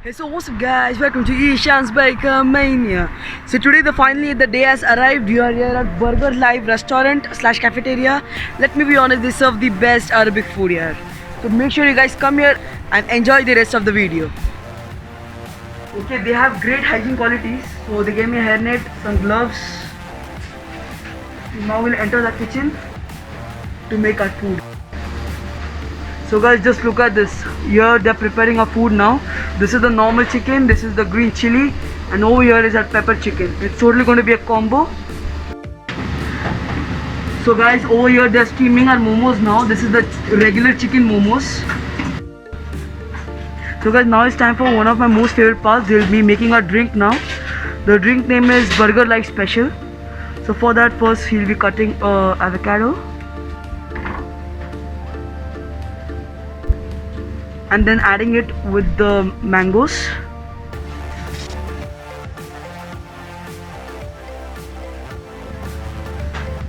Hey, so what's up guys, welcome to Eashan's Baker Mania. So today finally the day has arrived. You are here at Burger Live restaurant / cafeteria. Let me be honest, they serve the best Arabic food here. So make sure you guys come here and enjoy the rest of the video. Okay, they have great hygiene qualities. So they gave me a hairnet, some gloves. Now we'll enter the kitchen to make our food. So guys, just look at this. Here they're preparing our food now. This is the normal chicken, this is the green chili, and over here is that pepper chicken. It's totally going to be a combo. So guys, over here they're steaming our momos now. This is the regular chicken momos. So guys, now it's time for one of my most favorite parts. They'll be making our drink now. The drink name is Burger Live Special. So for that, first he'll be cutting avocado. And then adding it with the mangoes.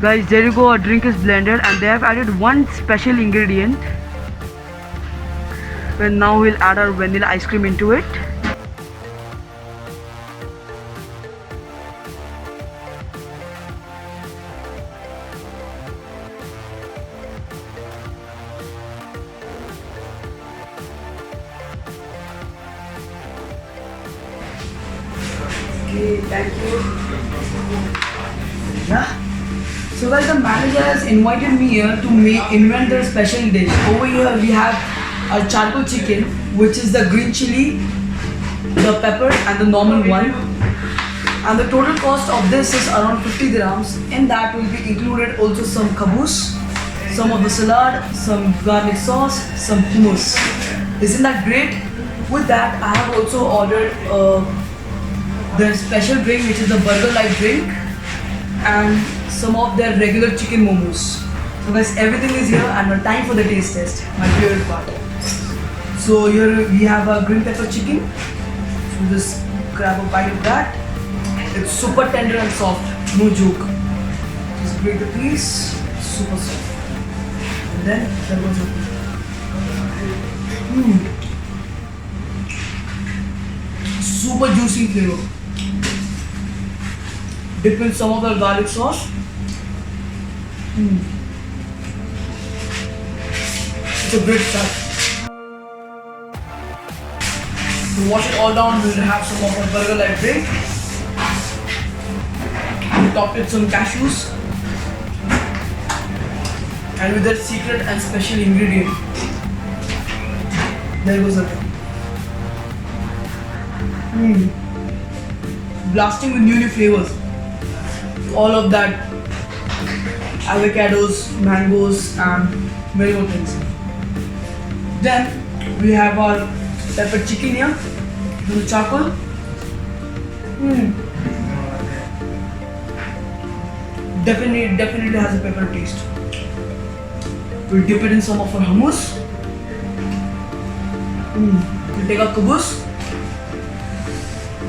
Guys, there you go, our drink is blended and they have added one special ingredient. And now we'll add our vanilla ice cream into it. Okay, thank you. Yeah. So guys, the manager has invited me here to invent a special dish. Over here we have a charcoal chicken, which is the green chili, the pepper and the normal one. And the total cost of this is around 50 dirhams. In that will be included also some kabus, some of the salad, some garlic sauce, some hummus. Isn't that great? With that, I have also ordered their special drink, which is the Burger Live drink, and some of their regular chicken momos. So guys, everything is here and now time for the taste test, my favorite part. So here we have a green pepper chicken. So just grab a bite of that. It's super tender and soft, no joke. Just break the piece, super soft. And then there goes it. Super juicy flavor. Dip in some of the garlic sauce. It's a great start. To wash it all down, we'll have some of our Burger Live drink. We topped with some cashews. And with that secret and special ingredient. There goes it. Blasting with new flavors. All of that, avocados, mangoes and many more things. Then we have our pepper chicken here with the charcoal. Definitely has a pepper taste. We'll dip it in some of our hummus. We'll take our kabus.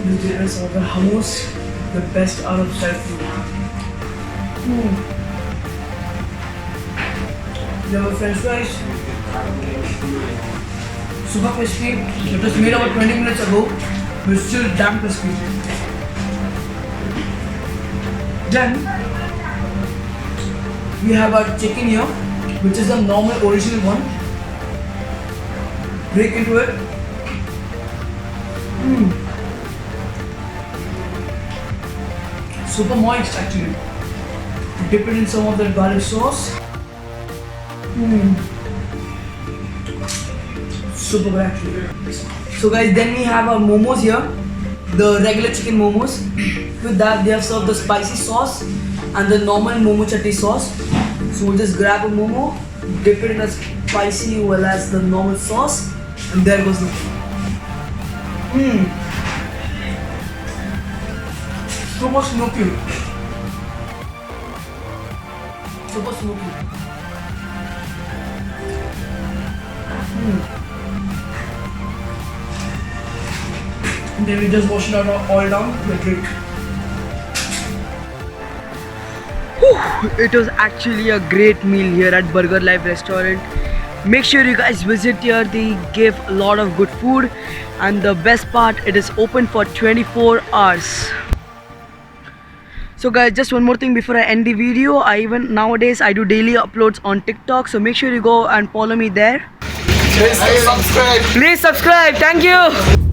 We'll dip in some of our hummus, the best out of style food. We have french fries. Super crispy. It was made about 20 minutes ago, but it's still damn crispy. Then we have our chicken here, which is the normal original one. Break into it. Super moist actually. Dip it in some of that garlic sauce. Super good actually. So guys, then we have our momos here, the regular chicken momos. With that, they have served the spicy sauce and the normal momo chutney sauce. So we'll just grab a momo, dip it in a spicy as well as the normal sauce, and there goes the super smoky. Super smoky. And then we just wash it out all down with drink. It was actually a great meal here at Burger Live restaurant. Make sure you guys visit here. They give a lot of good food. and the best part, it is open for 24 hours. So guys, just one more thing before I end the video. Nowadays I do daily uploads on TikTok, so make sure you go and follow me there. Please subscribe. Please subscribe. Thank you.